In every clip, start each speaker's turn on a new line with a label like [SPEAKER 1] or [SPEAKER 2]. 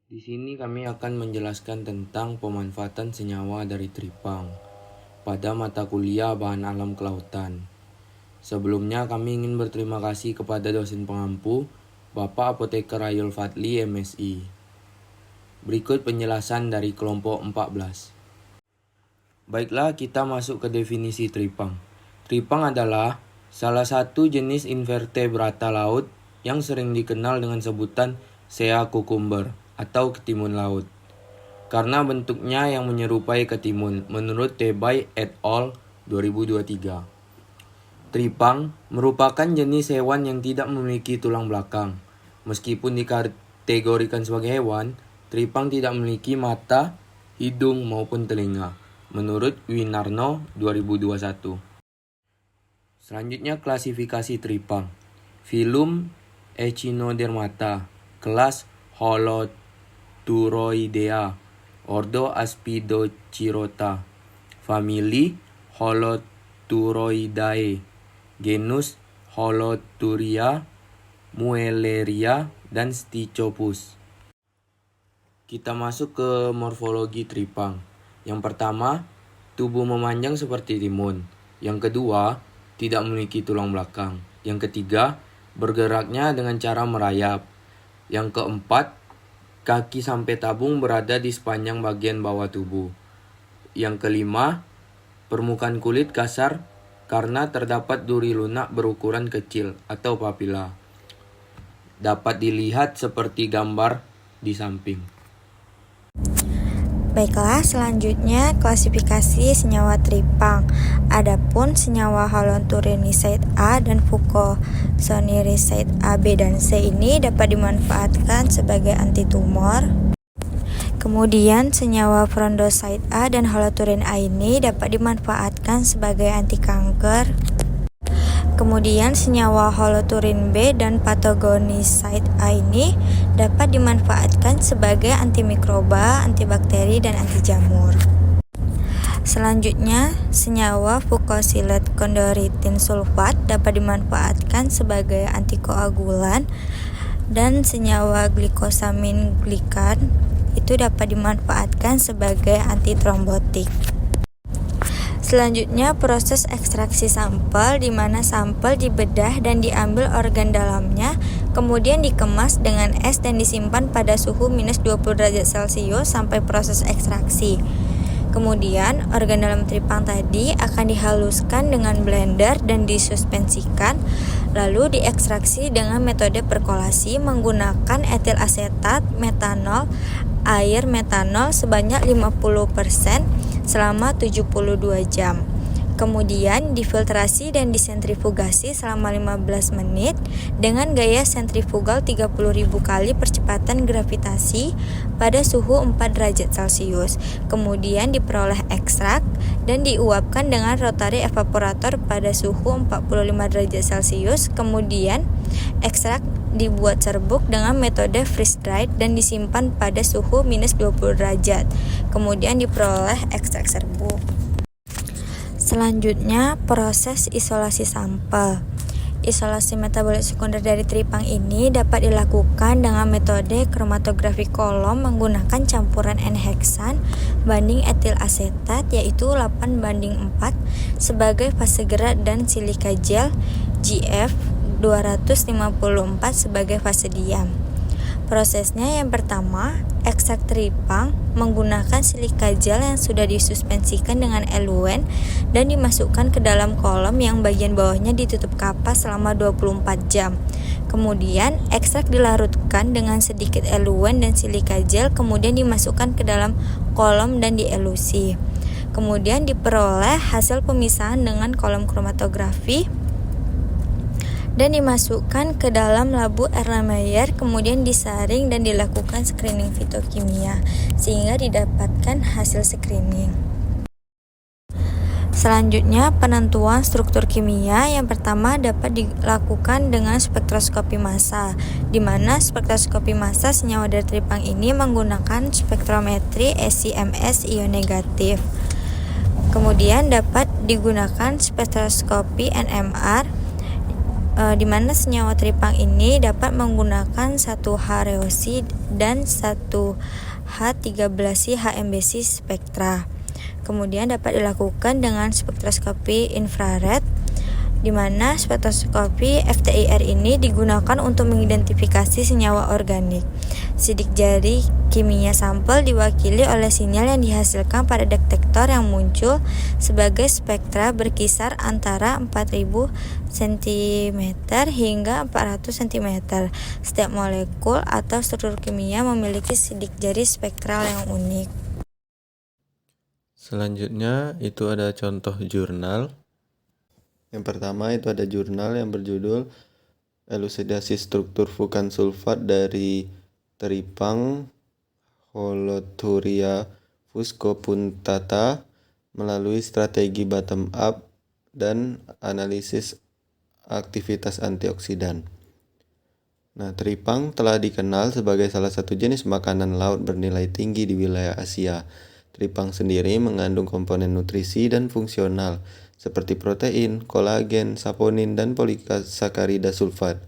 [SPEAKER 1] Di sini kami akan menjelaskan tentang pemanfaatan senyawa dari tripang pada mata kuliah bahan alam kelautan. Sebelumnya kami ingin berterima kasih kepada dosen pengampu, Bapak Apoteker Ayul Fadli MSI. Berikut penjelasan dari kelompok 14. Baiklah, kita masuk ke definisi tripang. Tripang adalah salah satu jenis invertebrata laut yang sering dikenal dengan sebutan sea cucumber atau ketimun laut, karena bentuknya yang menyerupai ketimun menurut Tebay et al. 2023. Tripang merupakan jenis hewan yang tidak memiliki tulang belakang. Meskipun dikategorikan sebagai hewan, tripang tidak memiliki mata, hidung maupun telinga menurut Winarno 2021. Selanjutnya klasifikasi tripang. Filum Echinodermata, kelas Holoturoidea, ordo Aspidochirota, famili Holoturoidae, genus Holoturia, Muelleria, dan Stichopus. Kita masuk ke morfologi tripang. Yang pertama, tubuh memanjang seperti timun. Yang kedua, tidak memiliki tulang belakang. Yang ketiga, bergeraknya dengan cara merayap. Yang keempat, kaki sampai tabung berada di sepanjang bagian bawah tubuh. Yang kelima, permukaan kulit kasar karena terdapat duri lunak berukuran kecil atau papila. Dapat dilihat seperti gambar di samping.
[SPEAKER 2] Baiklah, selanjutnya klasifikasi senyawa tripang. Adapun senyawa haloturinide A dan fucosiniride A, B, dan C ini dapat dimanfaatkan sebagai antitumor. Kemudian senyawa frondoside A dan haloturin A ini dapat dimanfaatkan sebagai anti kanker. Kemudian senyawa holoturin B dan patogoniside A ini dapat dimanfaatkan sebagai antimikroba, antibakteri, dan anti jamur. Selanjutnya, senyawa fucosilate chondroitin sulfat dapat dimanfaatkan sebagai antikoagulan, dan senyawa glikosamin glikan itu dapat dimanfaatkan sebagai antitrombotik. Selanjutnya, proses ekstraksi sampel, di mana sampel dibedah dan diambil organ dalamnya, kemudian dikemas dengan es dan disimpan pada suhu minus 20 derajat Celcius sampai proses ekstraksi. Kemudian, organ dalam tripang tadi akan dihaluskan dengan blender dan disuspensikan, lalu diekstraksi dengan metode perkolasi menggunakan etil asetat, metanol, air metanol sebanyak 50% selama 72 jam. Kemudian difiltrasi dan disentrifugasi selama 15 menit dengan gaya sentrifugal 30.000 kali percepatan gravitasi pada suhu 4 derajat Celcius. Kemudian diperoleh ekstrak dan diuapkan dengan rotary evaporator pada suhu 45 derajat Celcius. Kemudian ekstrak dibuat serbuk dengan metode freeze dried dan disimpan pada suhu minus 20 derajat. Kemudian diperoleh ekstrak serbuk. Selanjutnya, proses isolasi sampel. Isolasi metabolit sekunder dari tripang ini dapat dilakukan dengan metode kromatografi kolom menggunakan campuran N-heksan banding etil asetat, yaitu 8:4 sebagai fase gerak dan silika gel GF 254 sebagai fase diam. Prosesnya yang pertama, ekstrak tripang menggunakan silika gel yang sudah disuspensikan dengan eluen dan dimasukkan ke dalam kolom yang bagian bawahnya ditutup kapas selama 24 jam. Kemudian ekstrak dilarutkan dengan sedikit eluen dan silika gel, kemudian dimasukkan ke dalam kolom dan dielusi. Kemudian diperoleh hasil pemisahan dengan kolom kromatografi dan dimasukkan ke dalam labu Erlenmeyer, kemudian disaring dan dilakukan screening fitokimia sehingga didapatkan hasil screening. Selanjutnya, penentuan struktur kimia yang pertama dapat dilakukan dengan spektroskopi massa, di mana spektroskopi massa senyawa dari tripang ini menggunakan spektrometri SIMS ion negatif. Kemudian dapat digunakan spektroskopi NMR di mana senyawa tripang ini dapat menggunakan 1H-reosi dan 1H13C HMBC spektra. Kemudian dapat dilakukan dengan spektroskopi infrared, di mana spektroskopi FTIR ini digunakan untuk mengidentifikasi senyawa organik. Sidik jari kimia sampel diwakili oleh sinyal yang dihasilkan pada detektor yang muncul sebagai spektra berkisar antara 4000 cm hingga 400 cm. Setiap molekul atau struktur kimia memiliki sidik jari spektral yang unik.
[SPEAKER 3] Selanjutnya itu ada contoh jurnal. Yang pertama itu ada jurnal yang berjudul Elusidasi Struktur Fukan Sulfat dari Teripang Holothuria fuscopunctata melalui strategi bottom up dan analisis aktivitas antioksidan. Nah, teripang telah dikenal sebagai salah satu jenis makanan laut bernilai tinggi di wilayah Asia. Teripang sendiri mengandung komponen nutrisi dan fungsional seperti protein, kolagen, saponin, dan polisakarida sulfat,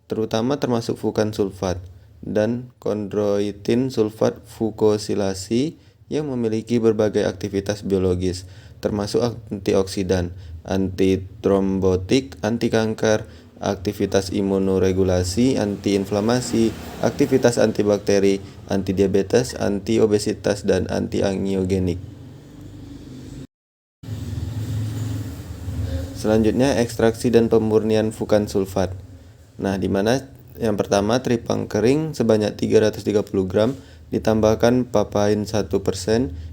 [SPEAKER 3] terutama termasuk fukan sulfat dan kondroitin sulfat fukosilasi yang memiliki berbagai aktivitas biologis, termasuk antioksidan, antitrombotik, anti kanker, aktivitas imunoregulasi, antiinflamasi, aktivitas antibakteri, antidiabetes, antiobesitas, dan antiangiogenik. Selanjutnya ekstraksi dan pemurnian fukan sulfat. Nah, di mana yang pertama teripang kering sebanyak 330 gram ditambahkan papain 1%,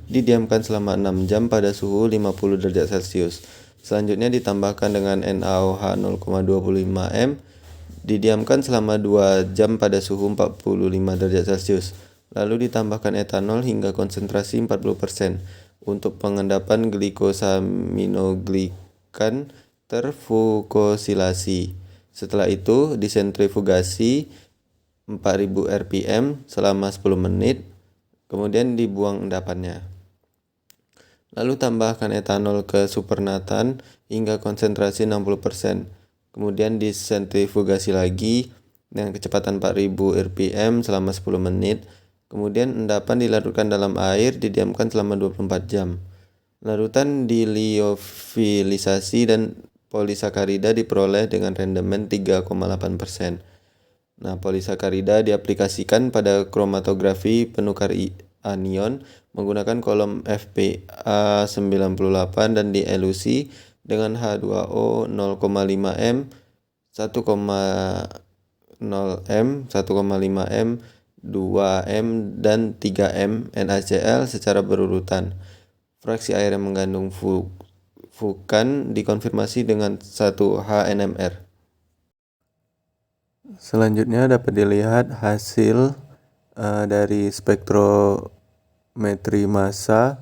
[SPEAKER 3] didiamkan selama 6 jam pada suhu 50 derajat Celcius. Selanjutnya ditambahkan dengan NaOH 0,25 m, didiamkan selama 2 jam pada suhu 45 derajat Celcius. Lalu ditambahkan etanol hingga konsentrasi 40% untuk pengendapan glikosaminoglikan terfukosilasi. Setelah itu disentrifugasi 4000 rpm selama 10 menit, kemudian dibuang endapannya. Lalu tambahkan etanol ke supernatan hingga konsentrasi 60%. Kemudian disentrifugasi lagi dengan kecepatan 4000 rpm selama 10 menit. Kemudian endapan dilarutkan dalam air, didiamkan selama 24 jam. Larutan diliofilisasi dan polisakarida diperoleh dengan rendemen 3,8%. Nah, polisakarida diaplikasikan pada kromatografi penukar anion menggunakan kolom FPA98 dan dielusi dengan H2O 0,5 m, 1,0 m, 1,5 m, 2 m, dan 3 m NaCl secara berurutan. Fraksi air yang mengandung fukan dikonfirmasi dengan 1H NMR. Selanjutnya dapat dilihat hasil dari spektrometri massa,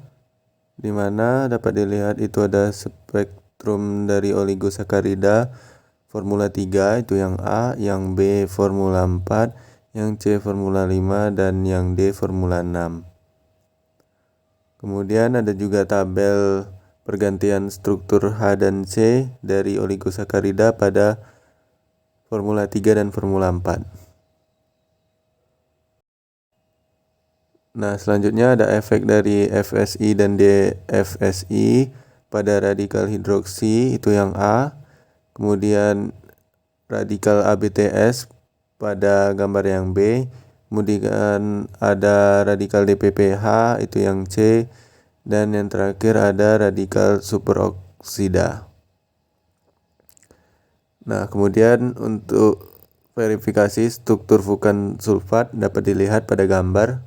[SPEAKER 3] di mana dapat dilihat itu ada spektrum dari oligosakarida formula 3, itu yang A, yang B formula 4, yang C formula 5, dan yang D formula 6. Kemudian ada juga tabel pergantian struktur H dan C dari oligosakarida pada formula 3 dan formula 4. Nah, selanjutnya ada efek dari FSI dan DFSI pada radikal hidroksi, itu yang A. Kemudian radikal ABTS pada gambar yang B. Kemudian ada radikal DPPH, itu yang C, dan yang terakhir ada radikal superoksida. Nah, kemudian untuk verifikasi struktur fukan sulfat dapat dilihat pada gambar.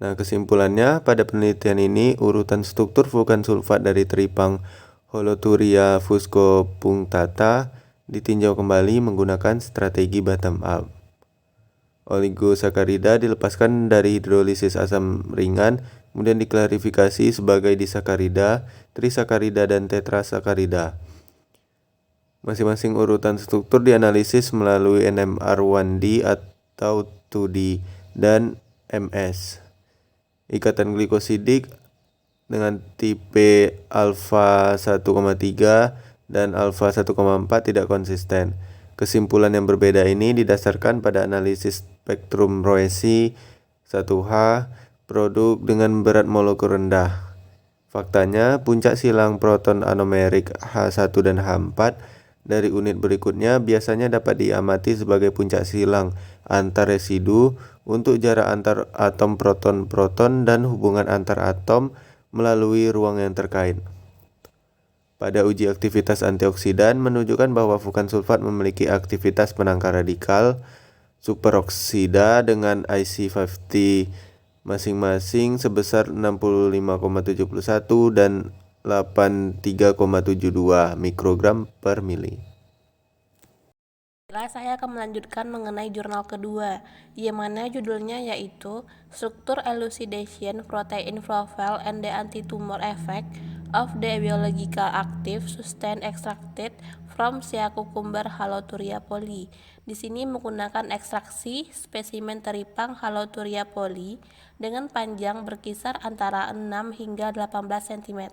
[SPEAKER 3] Nah, kesimpulannya pada penelitian ini urutan struktur fukan sulfat dari teripang Holothuria fuscopunctata ditinjau kembali menggunakan strategi bottom up. Oligosakarida dilepaskan dari hidrolisis asam ringan, kemudian diklarifikasi sebagai disakarida, trisakarida, dan tetrasakarida. Masing-masing urutan struktur dianalisis melalui NMR 1D atau 2D dan MS. Ikatan glikosidik dengan tipe alfa 1,3 dan alfa 1,4 tidak konsisten. Kesimpulan yang berbeda ini didasarkan pada analisis spektrum Roessy 1H produk dengan berat molekul rendah. Faktanya, puncak silang proton anomerik H1 dan H4 dari unit berikutnya biasanya dapat diamati sebagai puncak silang antar residu untuk jarak antar atom proton-proton dan hubungan antar atom melalui ruang yang terkait. Pada uji aktivitas antioksidan menunjukkan bahwa fukan sulfat memiliki aktivitas penangkal radikal superoksida dengan IC50 masing-masing sebesar 65,71 dan 83,72 mikrogram per mili.
[SPEAKER 4] Saya akan melanjutkan mengenai jurnal kedua, yang mana judulnya yaitu Structure Elucidation Protein Profile and the Anti-Tumor Effect of the Biological Active Substance Extracted from Shea Cucumber Haloturia poli. Di sini menggunakan ekstraksi spesimen teripang Haloturia poli dengan panjang berkisar antara 6 hingga 18 cm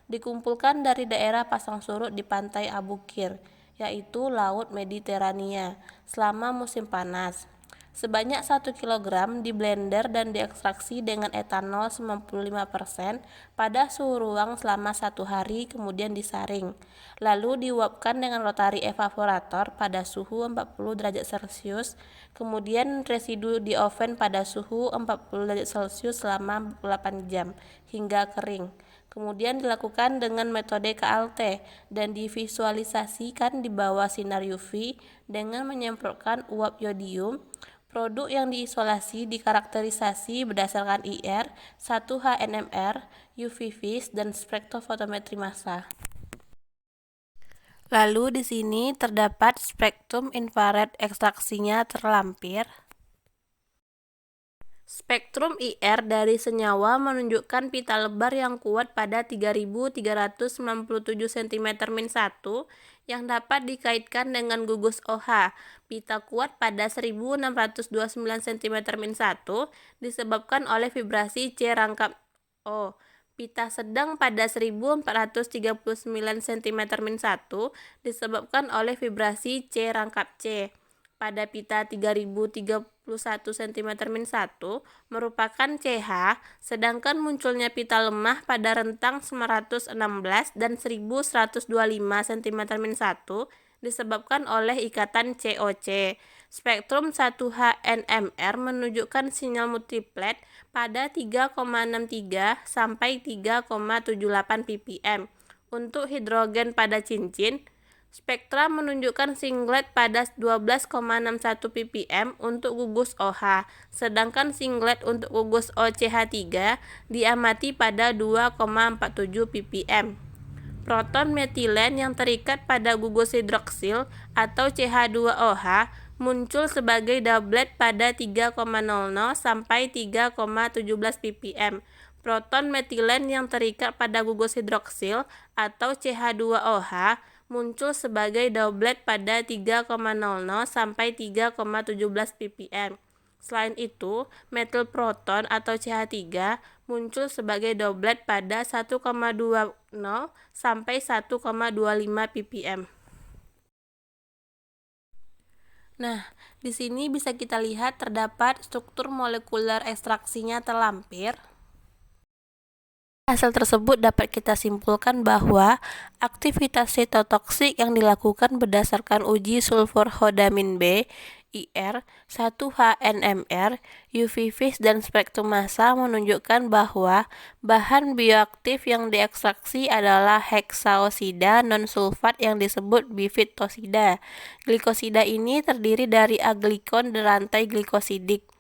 [SPEAKER 4] dikumpulkan dari daerah pasang surut di pantai Abu Qir, yaitu Laut Mediterania, selama musim panas. Sebanyak 1 kg di blender dan diekstraksi dengan etanol 95% pada suhu ruang selama 1 hari, kemudian disaring. Lalu diuapkan dengan rotary evaporator pada suhu 40 derajat Celcius, kemudian residu di oven pada suhu 40 derajat Celcius selama 8 jam hingga kering. Kemudian dilakukan dengan metode KLT dan divisualisasikan di bawah sinar UV dengan menyemprotkan uap yodium. Produk yang diisolasi dikarakterisasi berdasarkan IR, 1H-NMR, UV vis, dan spektrofotometri massa. Lalu di sini terdapat spektrum infrared ekstraksinya terlampir. Spektrum IR dari senyawa menunjukkan pita lebar yang kuat pada 3397 cm-1 yang dapat dikaitkan dengan gugus OH. Pita kuat pada 1629 cm-1 disebabkan oleh vibrasi C rangkap O. Pita sedang pada 1439 cm-1 disebabkan oleh vibrasi C rangkap C. Pada pita 3031 cm-1 merupakan CH, sedangkan munculnya pita lemah pada rentang 916 dan 1125 cm-1 disebabkan oleh ikatan COC. Spektrum 1H-NMR menunjukkan sinyal multiplet pada 3,63 sampai 3,78 ppm. Untuk hidrogen pada cincin, spektra menunjukkan singlet pada 12,61 ppm untuk gugus OH, sedangkan singlet untuk gugus OCH3 diamati pada 2,47 ppm. Proton metilen yang terikat pada gugus hidroksil atau CH2OH muncul sebagai doublet pada 3,00 sampai 3,17 ppm. Proton metilen yang terikat pada gugus hidroksil atau CH2OH muncul sebagai doublet pada 3,00 sampai 3,17 ppm. Selain itu, metil proton atau CH3 muncul sebagai doublet pada 1,20 sampai 1,25 ppm. Nah, di sini bisa kita lihat terdapat struktur molekuler ekstraksinya terlampir. Hasil tersebut dapat kita simpulkan bahwa aktivitas sitotoksik yang dilakukan berdasarkan uji sulforhodamin B, IR, 1H-NMR, UV vis, dan spektrum massa menunjukkan bahwa bahan bioaktif yang diekstraksi adalah heksaosida non-sulfat yang disebut bifid-tosida. Glikosida ini terdiri dari aglikon dan rantai glikosidik,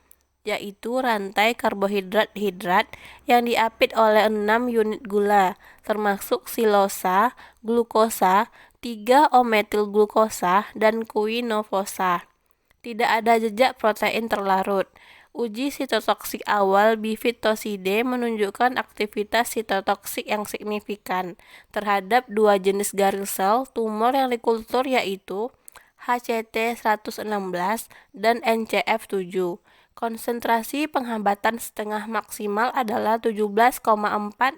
[SPEAKER 4] yaitu rantai karbohidrat-hidrat yang diapit oleh 6 unit gula, termasuk silosa, glukosa, 3-O-metilglukosa, dan kuinovosa. Tidak ada jejak protein terlarut. Uji sitotoksik awal bifid-toside menunjukkan aktivitas sitotoksik yang signifikan terhadap 2 jenis garil sel tumor yang dikultur, yaitu HCT116 dan NCF7. Konsentrasi penghambatan setengah maksimal adalah 17,4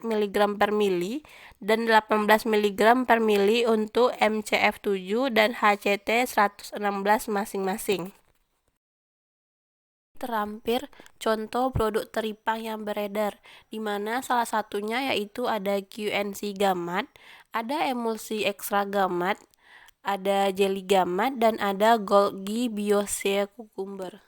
[SPEAKER 4] mg per mili dan 18 mg per mili untuk MCF7 dan HCT 116 masing-masing. Terampir contoh produk teripang yang beredar, di mana salah satunya yaitu ada QNC Gamat, ada emulsi ekstra Gamat, ada jelly Gamat, dan ada Golgi Biosea Cucumber.